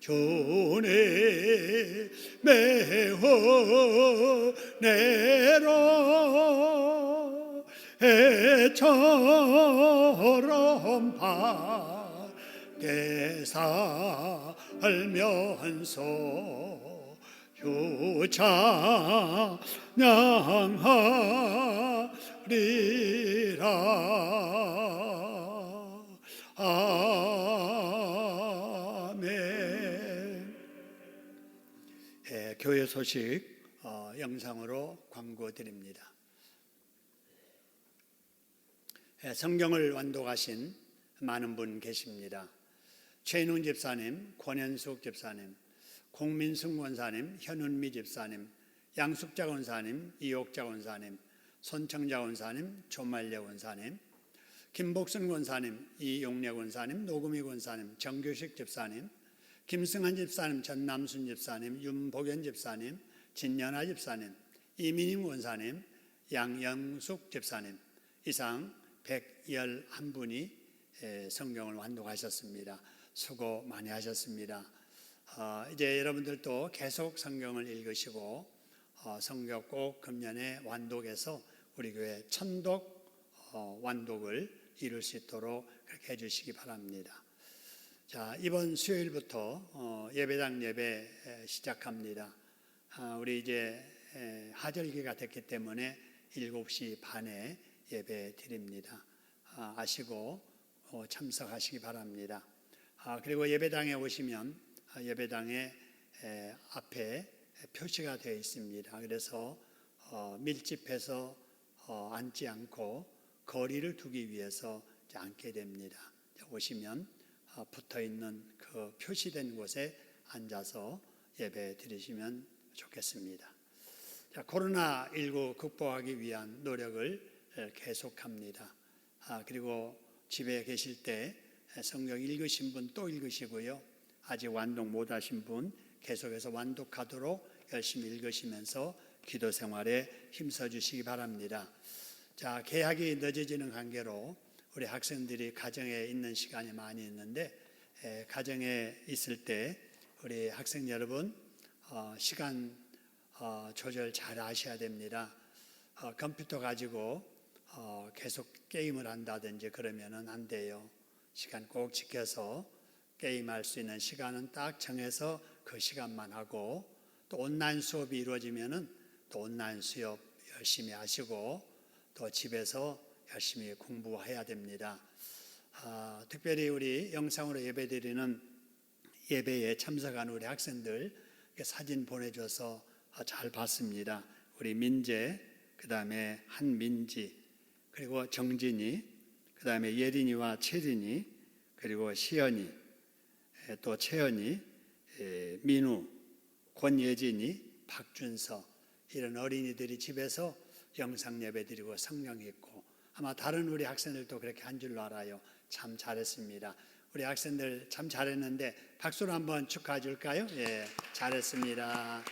Speaker 1: 주님의 은혜로 해처럼 밝게 살면서 주 찬양하리라. 아멘. 교회 소식 영상으로 광고 드립니다. 성경을 완독하신 많은 분 계십니다. 최인훈 집사님, 권현숙 집사님, 공민승 권사님, 현은미 집사님, 양숙자 권사님, 이옥자 권사님, 손청자 권사님, 조말려 권사님, 김복순 권사님, 이용래 권사님, 노금희 권사님, 정규식 집사님, 김승한 집사님, 전남순 집사님, 윤복연 집사님, 진연아 집사님, 이민임 권사님, 양영숙 집사님 이상 111분이 성경을 완독하셨습니다. 수고 많이 하셨습니다. 이제 여러분들도 계속 성경을 읽으시고 성경 꼭 금년에 완독해서 우리 교회 천독 완독을 이룰 수 있도록 그렇게 해주시기 바랍니다. 자, 이번 수요일부터 예배당 예배 시작합니다. 우리 이제 하절기가 됐기 때문에 7시 반에 예배 드립니다. 아시고 참석하시기 바랍니다. 그리고 예배당에 오시면 예배당에 앞에 표시가 되어 있습니다. 그래서 밀집해서 앉지 않고 거리를 두기 위해서 앉게 됩니다. 오시면 붙어 있는 그 표시된 곳에 앉아서 예배 드리시면 좋겠습니다. 코로나19 극복하기 위한 노력을 계속합니다. 그리고 집에 계실 때 성경 읽으신 분 또 읽으시고요. 아직 완독 못하신 분 계속해서 완독하도록 열심히 읽으시면서 기도 생활에 힘써 주시기 바랍니다. 자, 개학이 늦어지는 관계로 우리 학생들이 가정에 있는 시간이 많이 있는데 가정에 있을 때 우리 학생 여러분 시간 조절 잘 하셔야 됩니다. 컴퓨터 가지고 계속 게임을 한다든지 그러면은 안 돼요. 시간 꼭 지켜서 게임할 수 있는 시간은 딱 정해서 그 시간만 하고, 또 온라인 수업이 이루어지면은 또 온라인 수업 열심히 하시고 또 집에서 열심히 공부해야 됩니다. 특별히 우리 영상으로 예배드리는 예배에 참석한 우리 학생들 사진 보내줘서 잘 봤습니다. 우리 민재, 그 다음에 한민지, 그리고 정진이, 그 다음에 예린이와 채린이, 그리고 시연이, 또 채연이, 민우, 권예진이, 박준서, 이런 어린이들이 집에서 영상 예배 드리고 성경 읽고, 아마 다른 우리 학생들도 그렇게 한 줄로 알아요. 참 잘했습니다. 우리 학생들 참 잘했는데 박수로 한번 축하해 줄까요? 예, 잘했습니다.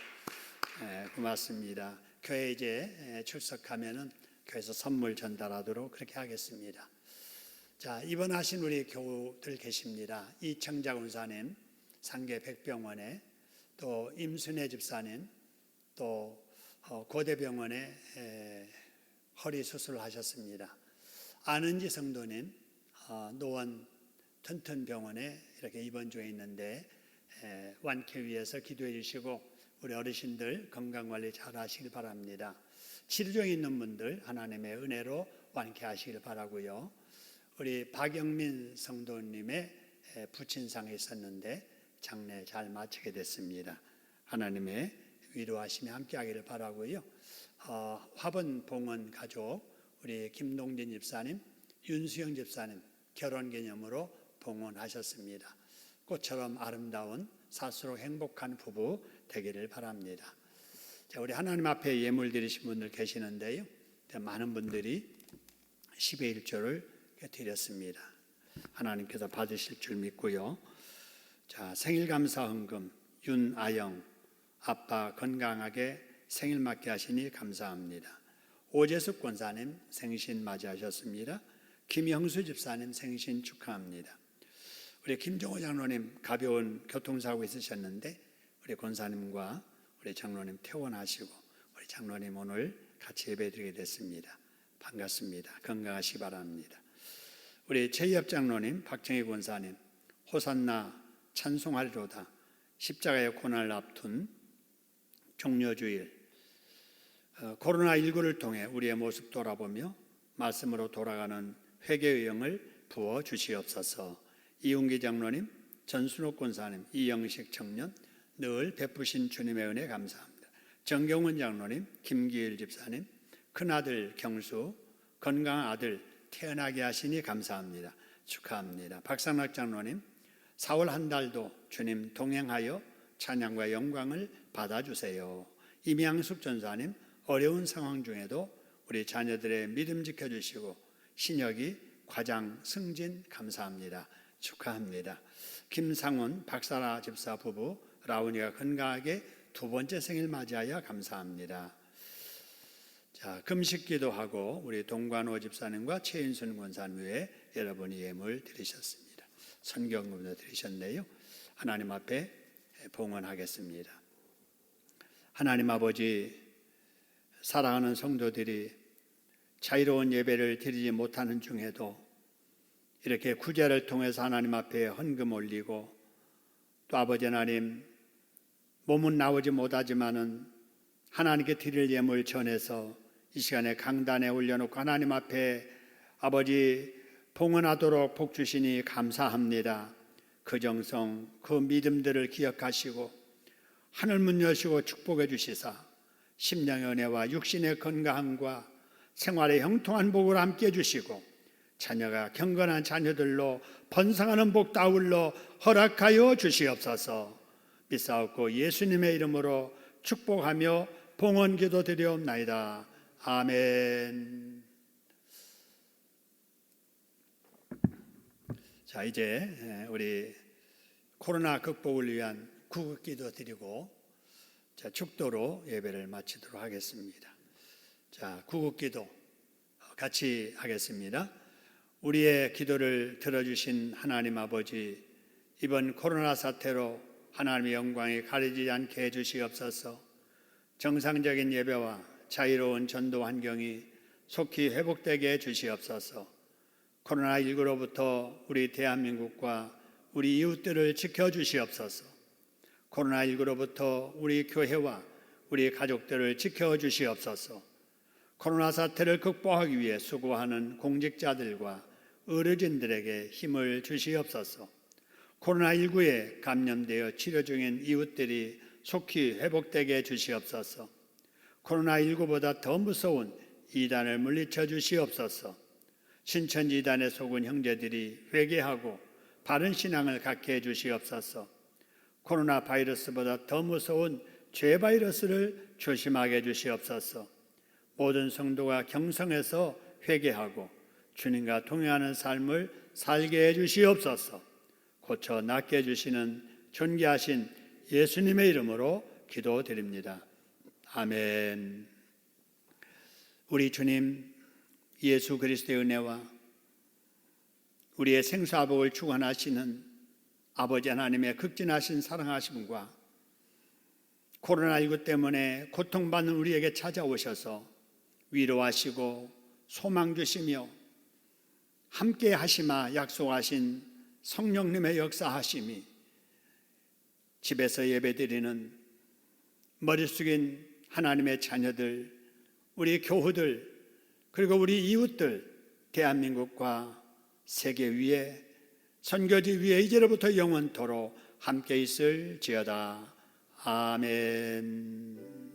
Speaker 1: 고맙습니다. 교회 이제 출석하면은 교회에서 선물 전달하도록 그렇게 하겠습니다. 자, 입원하신 우리 교우들 계십니다. 이청자 군사님, 상계 백병원에, 또 임순애 집사님, 또 고대병원에 허리 수술을 하셨습니다. 안은지 성도님, 노원 튼튼병원에 이렇게 입원 중에 있는데 완쾌 위해서 기도해 주시고 우리 어르신들 건강관리 잘 하시길 바랍니다. 치료 중에 있는 분들 하나님의 은혜로 완쾌하시길 바라고요. 우리 박영민 성도님의 부친상이 있었는데 장례 잘 마치게 됐습니다. 하나님의 위로하심이 함께하기를 바라고요. 화번 봉헌 가족 우리 김동진 집사님, 윤수영 집사님 결혼기념으로 봉헌하셨습니다. 꽃처럼 아름다운 살수록 행복한 부부 되기를 바랍니다. 자, 우리 하나님 앞에 예물 드리신 분들 계시는데요. 많은 분들이 10의 1조를 드렸습니다. 하나님께서 받으실 줄 믿고요. 자, 생일 감사 헌금 윤아영 아빠 건강하게 생일 맞게 하시니 감사합니다. 오재숙 권사님 생신 맞이하셨습니다. 김영수 집사님 생신 축하합니다. 우리 김종호 장로님 가벼운 교통사고 있으셨는데 우리 권사님과 우리 장로님 퇴원하시고 우리 장로님 오늘 같이 예배드리게 됐습니다. 반갑습니다. 건강하시기 바랍니다. 우리 최희엽 장로님, 박정희 권사님 호산나 찬송하리로다 십자가의 고난을 앞둔 종려주일 코로나19를 통해 우리의 모습 돌아보며 말씀으로 돌아가는 회개의 영을 부어 주시옵소서. 이웅기 장로님, 전순옥 권사님, 이영식 청년 늘 베푸신 주님의 은혜 감사합니다. 정경훈 장로님, 김기일 집사님, 큰아들 경수 건강한 아들 태어나게 하시니 감사합니다. 축하합니다. 박상락 장로님, 4월 한 달도 주님 동행하여 찬양과 영광을 받아주세요. 임양숙 전사님, 어려운 상황 중에도 우리 자녀들의 믿음 지켜주시고 신혁이 과장 승진 감사합니다. 축하합니다. 김상훈 박사라 집사 부부 라온이가 건강하게 두 번째 생일 맞이하여 감사합니다. 자, 금식기도 하고 우리 동관호 집사님과 최인순 권사님 외에 여러분이 예물 드리셨습니다. 선경금도 드리셨네요. 하나님 앞에 봉헌하겠습니다. 하나님 아버지, 사랑하는 성도들이 자유로운 예배를 드리지 못하는 중에도 이렇게 구제를 통해서 하나님 앞에 헌금 올리고 또 아버지 하나님 몸은 나오지 못하지만은 하나님께 드릴 예물 전해서 이 시간에 강단에 올려놓고 하나님 앞에 아버지 봉헌하도록 복 주시니 감사합니다. 그 정성, 그 믿음들을 기억하시고 하늘문 여시고 축복해 주시사 심령의 은혜와 육신의 건강함과 생활의 형통한 복을 함께 해주시고 자녀가 경건한 자녀들로 번성하는 복 아울러 허락하여 주시옵소서. 믿사옵고 예수님의 이름으로 축복하며 봉헌 기도 드리옵나이다. 아멘. 자, 이제 우리 코로나 극복을 위한 구급기도 드리고 축도로 예배를 마치도록 하겠습니다. 자, 구급기도 같이 하겠습니다. 우리의 기도를 들어주신 하나님 아버지, 이번 코로나 사태로 하나님의 영광이 가리지 않게 해주시옵소서. 정상적인 예배와 자유로운 전도 환경이 속히 회복되게 해주시옵소서. 코로나19로부터 우리 대한민국과 우리 이웃들을 지켜주시옵소서. 코로나19로부터 우리 교회와 우리 가족들을 지켜주시옵소서. 코로나 사태를 극복하기 위해 수고하는 공직자들과 의료진들에게 힘을 주시옵소서. 코로나19에 감염되어 치료 중인 이웃들이 속히 회복되게 해주시옵소서. 코로나19보다 더 무서운 이단을 물리쳐 주시옵소서. 신천지 이단에 속은 형제들이 회개하고 바른 신앙을 갖게 해주시옵소서. 코로나 바이러스보다 더 무서운 죄 바이러스를 조심하게 해주시옵소서. 모든 성도가 경성해서 회개하고 주님과 동행하는 삶을 살게 해주시옵소서. 고쳐 낫게 해주시는 존귀하신 예수님의 이름으로 기도드립니다. 아멘. 우리 주님 예수 그리스도의 은혜와 우리의 생사복을 주관하시는 아버지 하나님의 극진하신 사랑하심과 코로나19 때문에 고통받는 우리에게 찾아오셔서 위로하시고 소망 주시며 함께 하시마 약속하신 성령님의 역사하심이 집에서 예배드리는 머리 숙인 하나님의 자녀들, 우리 교우들, 그리고 우리 이웃들, 대한민국과 세계 위에 선교지 위에 이제로부터 영원토록 함께 있을지어다. 아멘.